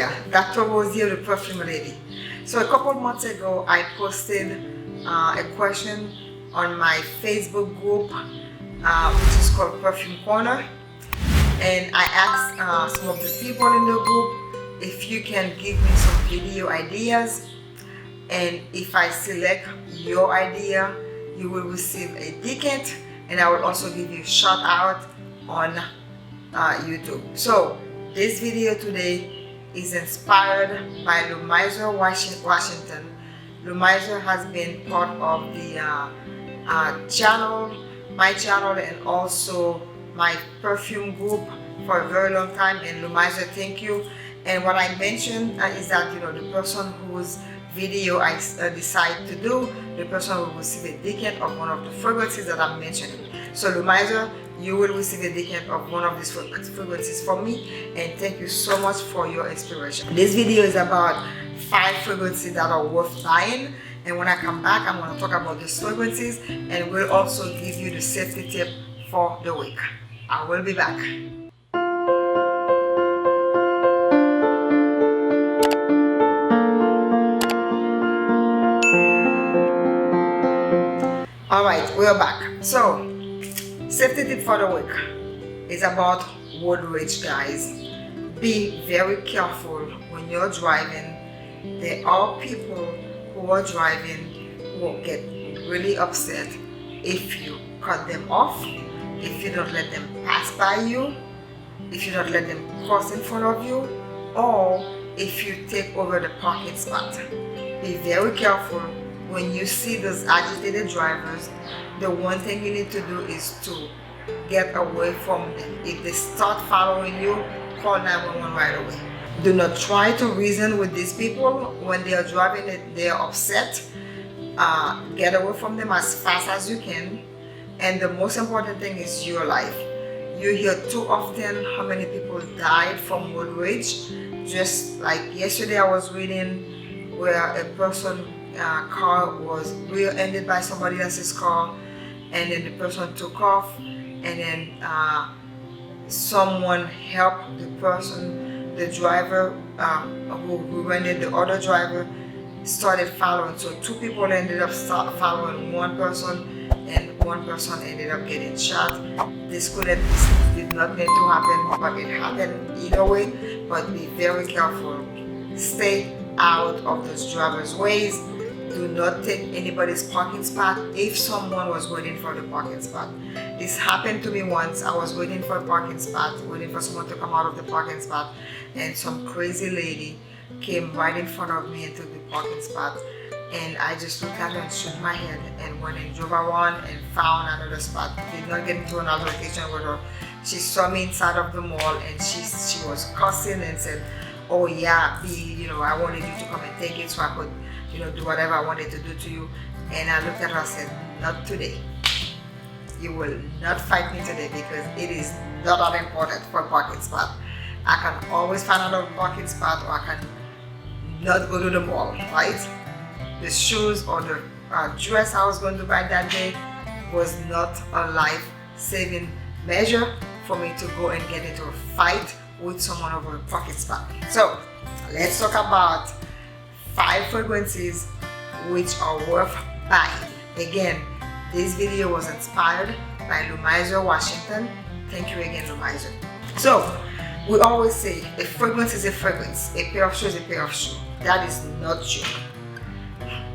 yeah, Dr. Rosie, the perfume lady. So a couple months ago, I posted a question on my Facebook group, which is called Perfume Corner, and I asked some of the people in the group if you can give me some video ideas, and if I select your idea, you will receive a decant, and I will also give you a shout out on YouTube. So this video today is inspired by Loumiser, Washington. Loumiser has been part of the channel, my channel, and also my perfume group for a very long time. And Loumiser, thank you. And what I mentioned is that, you know, the person whose video I decide to do, the person will receive a decant of one of the fragrances that I'm mentioning. So Loumiser, you will receive a decant of one of these fragrances from me, and thank you so much for your inspiration. This video is about 5 fragrances that are worth buying, and when I come back, I'm going to talk about these fragrances, and we'll also give you the safety tip for the week. I will be back. Alright, we're back. So, safety tip for the week is about road rage, guys. Be very careful when you're driving. There are people who are driving who will get really upset if you cut them off, if you don't let them pass by you, if you don't let them cross in front of you, or if you take over the parking spot. Be very careful when you see those agitated drivers. The one thing you need to do is to get away from them. If they start following you, call 911 right away. Do not try to reason with these people when they are driving and they are upset. Get away from them as fast as you can. And the most important thing is your life. You hear too often how many people died from road rage. Just like yesterday, I was reading where a person car was rear-ended by somebody else's car, and then the person took off, and then someone helped the person, the driver who rented the other driver started following. So 2 people ended up following one person, and one person ended up getting shot. This did not need to happen, but it happened either way. But be very careful. Stay out of those drivers' ways. Do not take anybody's parking spot if someone was waiting for the parking spot. This happened to me once. I was waiting for a parking spot, waiting for someone to come out of the parking spot, and some crazy lady came right in front of me and took the parking spot. And I just looked at her and shook my head and went and drove around and found another spot. Did not get into another location with her. She saw me inside of the mall, and she was cussing and said, "Oh yeah, you know, I wanted you to come and take it so I could, you know, do whatever I wanted to do to you." And I looked at her and said, "Not today. You will not fight me today, because it is not that important for a parking spot. I can always find another parking spot, or I can not go to the mall, right?" The shoes or the dress I was going to buy that day was not a life-saving measure for me to go and get into a fight with someone over a parking spot. So let's talk about 5 fragrances which are worth buying. Again, this video was inspired by Loumiser, Washington. Thank you again, Loumiser. So we always say a fragrance is a fragrance, a pair of shoes is a pair of shoes. That is not true.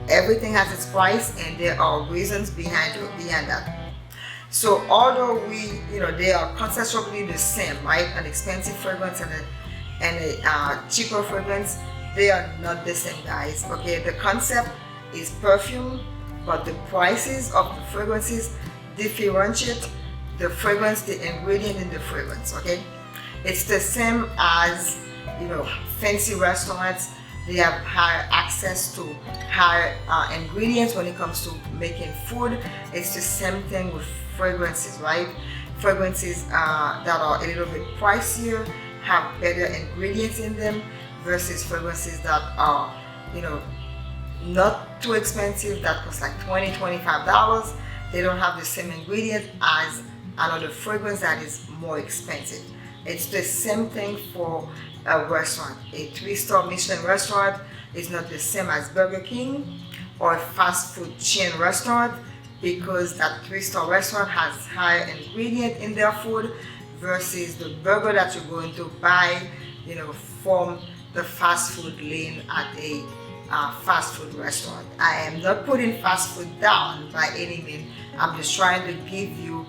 Everything has its price, and there are reasons behind that. So although they are conceptually the same, right? An expensive fragrance and a cheaper fragrance, they are not the same, guys. Okay, the concept is perfume, but the prices of the fragrances differentiate the fragrance, the ingredient in the fragrance. Okay, it's the same as, you know, fancy restaurants. They have higher access to higher ingredients when it comes to making food. It's the same thing with fragrances, right? Fragrances that are a little bit pricier have better ingredients in them versus fragrances that are, you know, not too expensive, that cost like $20, $25. They don't have the same ingredient as another fragrance that is more expensive. It's the same thing for a restaurant. A 3-star Michelin restaurant is not the same as Burger King or a fast food chain restaurant, because that 3-star restaurant has higher ingredient in their food versus the burger that you're going to buy, from the fast food lane at a fast food restaurant. I am not putting fast food down by any means. I'm just trying to give you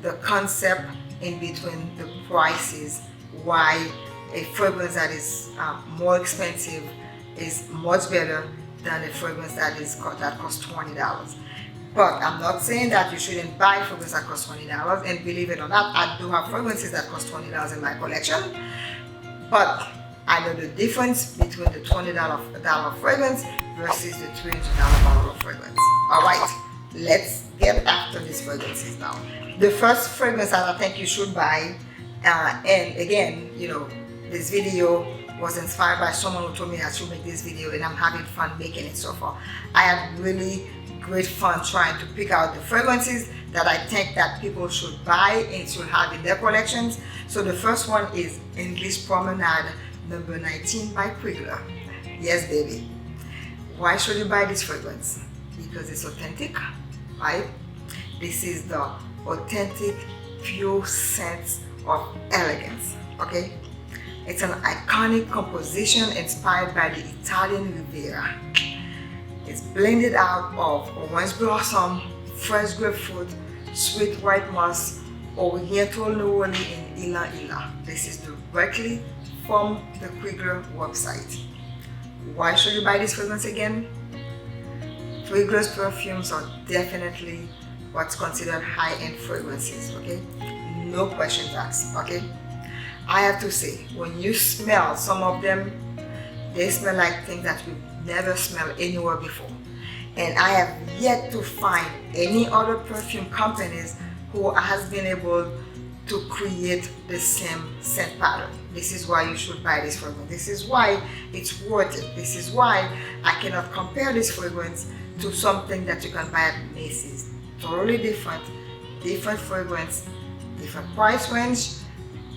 the concept in between the prices, why a fragrance that is more expensive is much better than a fragrance that costs $20. But I'm not saying that you shouldn't buy fragrances that cost $20, and believe it or not, I do have fragrances that cost $20 in my collection. But I know the difference between the $20 fragrance versus the $300 bottle of fragrance. Alright, let's get after these fragrances now. The first fragrance that I think you should buy, and again, this video was inspired by someone who told me I should make this video, and I'm having fun making it so far. I had really great fun trying to pick out the fragrances that I think that people should buy and should have in their collections. So the first one is English Promenade No. 19 by Krigler. Yes, baby. Why should you buy this fragrance? Because it's authentic, right? This is the authentic, pure sense of elegance, okay? It's an iconic composition inspired by the Italian Riviera. It's blended out of orange blossom, fresh grapefruit, sweet white musk, oriental Neroli, and Ylang-Ylang. This is directly from the Krigler website. Why should you buy this fragrance again? Krigler's perfumes are definitely what's considered high-end fragrances, okay? No questions asked, okay? I have to say, when you smell some of them, they smell like things that we've never smelled anywhere before. And I have yet to find any other perfume companies who has been able to create the same scent pattern. This is why you should buy this fragrance. This is why it's worth it. This is why I cannot compare this fragrance to something that you can buy at Macy's. Totally different fragrance, different price range,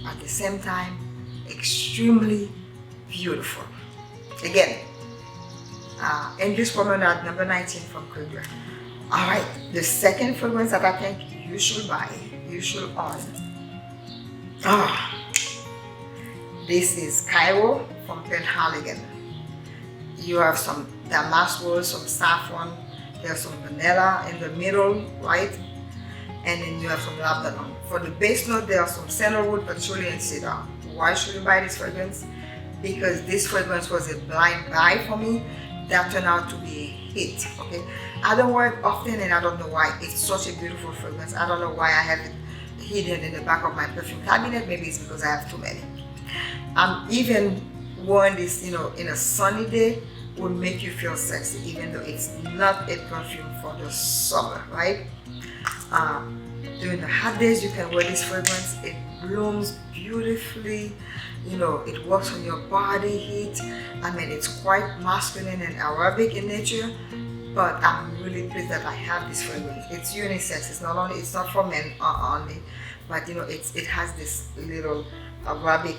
at the same time, extremely beautiful. Again, English Promenade No. 19 from Krigler. Alright, the second fragrance that I think you should buy, you should own. This is Cairo from Penhaligon. You have some Damask Rose, some Saffron, there's some vanilla in the middle, right? And then you have some Labdanum. For the base note, there are some Sandalwood, Patchouli, and Cedar. Why should you buy this fragrance? Because this fragrance was a blind buy for me that turned out to be a hit, okay? I don't wear it often, and I don't know why. It's such a beautiful fragrance. I don't know why I have it hidden in the back of my perfume cabinet. Maybe it's because I have too many. Even wearing this, in a sunny day would make you feel sexy, even though it's not a perfume for the summer, right? During the hot days, you can wear this fragrance. It blooms beautifully. It works on your body heat. I mean, it's quite masculine and Arabic in nature, but I'm really pleased that I have this fragrance. It's unisex. It's not for men only, but it has this little Arabic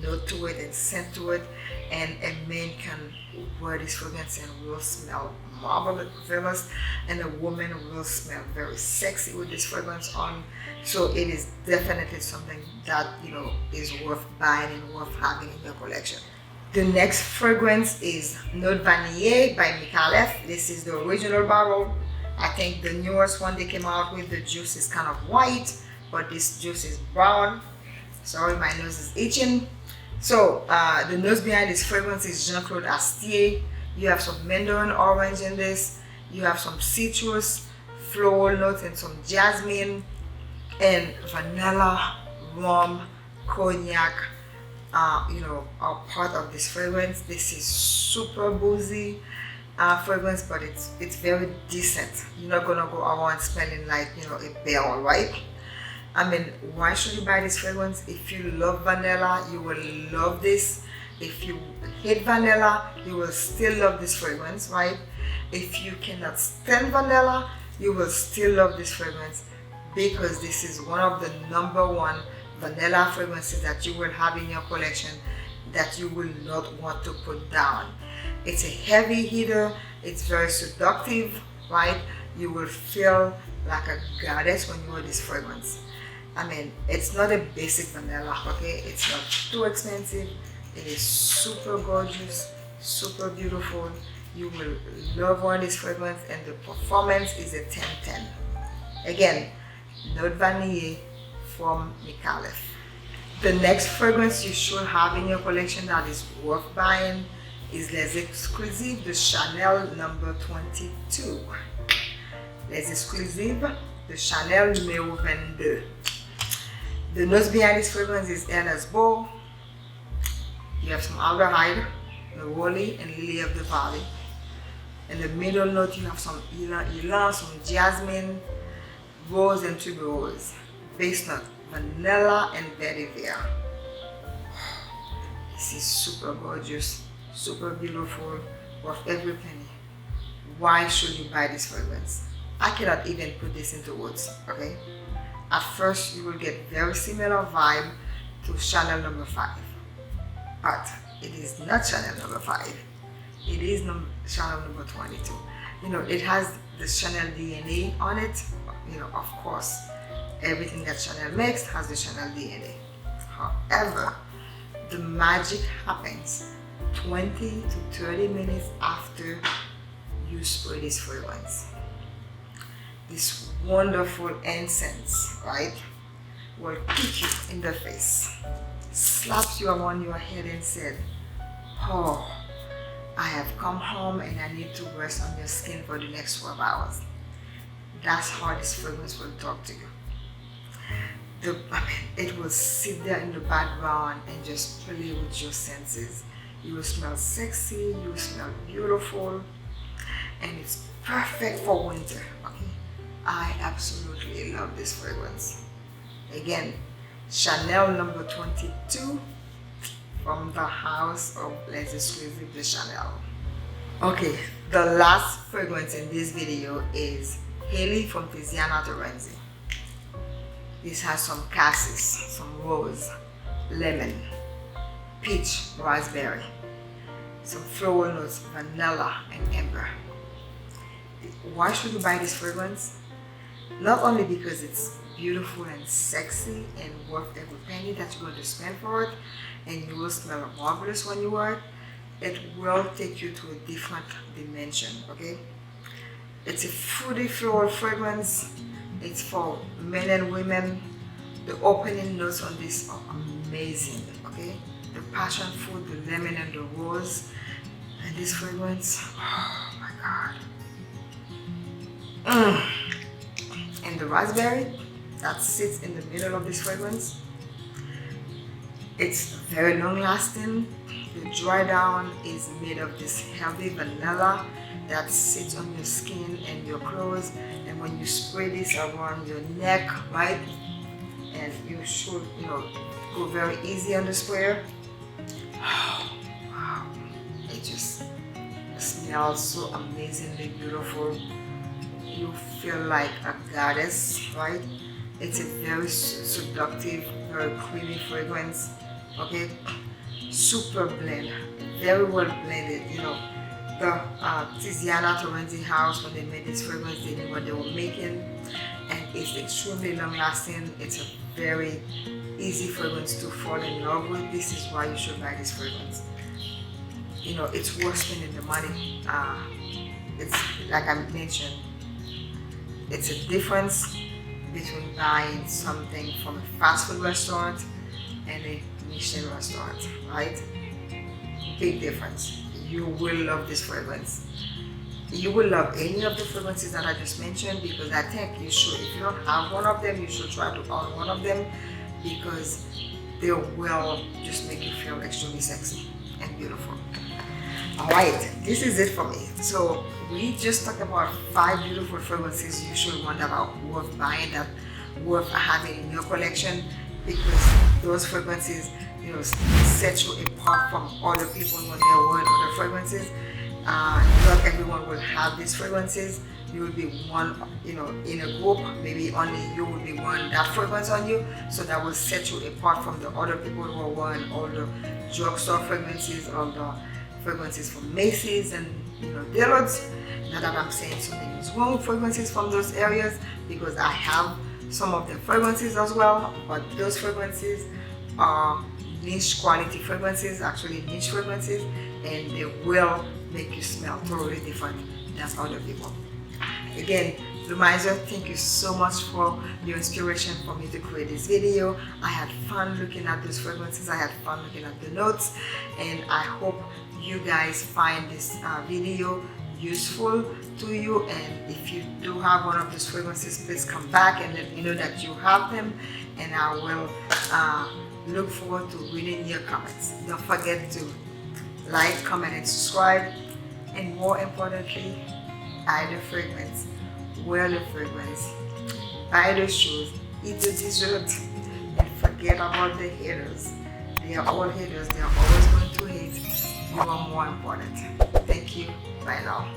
note to it and scent to it, and a man can wear this fragrance and will smell marvelous, and a woman will smell very sexy with this fragrance on. So it is definitely something that is worth buying and worth having in your collection. The next fragrance is Note Vanillee by Micallef. This is the original barrel. I think the newest one they came out with, the juice is kind of white, but this juice is brown. Sorry, my nose is itching. So the nose behind this fragrance is Jean-Claude Astier. You have some Mandarin Orange in this. You have some citrus, floral notes, and some jasmine, and vanilla, rum, cognac, are part of this fragrance. This is super boozy fragrance, but it's very decent. You're not gonna go around smelling like a barrel, right? I mean, why should you buy this fragrance? If you love vanilla, you will love this. If you hate vanilla, you will still love this fragrance, right? If you cannot stand vanilla, you will still love this fragrance, because this is one of the #1 vanilla fragrances that you will have in your collection. that you will not want to put down. It's a heavy hitter, it's very seductive, right? You will feel like a goddess when you wear this fragrance. I mean, it's not a basic vanilla, okay? It's not too expensive. It is super gorgeous, super beautiful. You will love wearing this fragrance, and the performance is a 10/10. Again, Note Vanillee from Micallef. The next fragrance you should have in your collection that is worth buying is Les Exclusifs de Chanel number 22. Les Exclusifs de Chanel numéro 22. The notes behind this fragrance is Ela's Bow. You have some Aldehydes, Neroli, and Lily of the Valley. In the middle note, you have some Ylang-Ylang, some Jasmine, Rose, and Tuberose. Base note, Vanilla and Vetiver. This is super gorgeous, super beautiful, worth every penny. Why should you buy this fragrance? I cannot even put this into words, okay? At first, you will get very similar vibe to Chanel number 5. But it is not Chanel number 5. It is Chanel number 22. You know, it has the Chanel DNA on it. You know, of course, everything that Chanel makes has the Chanel DNA. However, the magic happens 20 to 30 minutes after you spray this fragrance. This wonderful incense, right, will kick you in the face, slaps you around your head and said, oh, I have come home and I need to rest on your skin for the next 12 hours. That's how this fragrance will talk to you. It will sit there in the background and just play with your senses. You will smell sexy, you will smell beautiful, and it's perfect for winter. Okay? I absolutely love this fragrance. Again, Chanel number 22 from the house of Les Exclusifs de Chanel. Okay, the last fragrance in this video is Halley from Tiziana Terenzi. This has some cassis, some rose, lemon, peach, raspberry, some floral notes, vanilla, and amber. Why should you buy this fragrance? Not only because it's beautiful and sexy and worth every penny that you're going to spend for it, and you will smell marvelous when you wear it, it will take you to a different dimension, okay? It's a fruity floral fragrance. It's for men and women. The opening notes on this are amazing, okay? The passion fruit, the lemon, and the rose, and this fragrance, oh my God. And the raspberry that sits in the middle of this fragrance, it's very long lasting. The dry down is made of this heavy vanilla that sits on your skin and your clothes, and when you spray this around your neck, right, and you should, you know, go very easy on the sprayer. Oh, wow, it just smells so amazingly beautiful. You feel like a goddess, right? It's a very seductive, very creamy fragrance, okay? Super blend, very well blended. You know, the Tiziana Terenzi house, when they made this fragrance, they knew what they were making, and it's extremely long lasting. It's a very easy fragrance to fall in love with. This is why you should buy this fragrance. You know, it's worth spending the money. It's like I mentioned, it's a difference between buying something from a fast food restaurant and a Michelin restaurant, right? Big difference. You will love this fragrance. You will love any of the fragrances that I just mentioned, because I think you should, if you don't have one of them, you should try to own one of them, because they will just make you feel extremely sexy and beautiful. Alright, this is it for me. So we just talked about 5 beautiful fragrances you should want, that are worth buying, that worth having in your collection, because those fragrances, you know, set you apart from other people when they're wearing other fragrances. not everyone will have these fragrances. You will be one, in a group, maybe only you will be one that fragrance on you, so that will set you apart from the other people who are wearing all the drugstore fragrances, all the fragrances from Macy's and Dillard's. Not that I'm saying something is wrong with fragrances from those areas, because I have some of the fragrances as well, but those fragrances are niche quality fragrances, actually niche fragrances, and they will make you smell totally different than other people. Again, Loumiser, thank you so much for your inspiration for me to create this video. I had fun looking at those fragrances, I had fun looking at the notes, and I hope you guys find this video useful to you. And if you do have one of those fragrances, please come back and let me know that you have them, and I will look forward to reading your comments. Don't forget to like, comment, and subscribe, and more importantly, buy the fragrance, wear the fragrance, buy the shoes, eat the dessert, and forget about the haters. They are all haters, they are always going to hate. You are more important. Thank you. Bye now.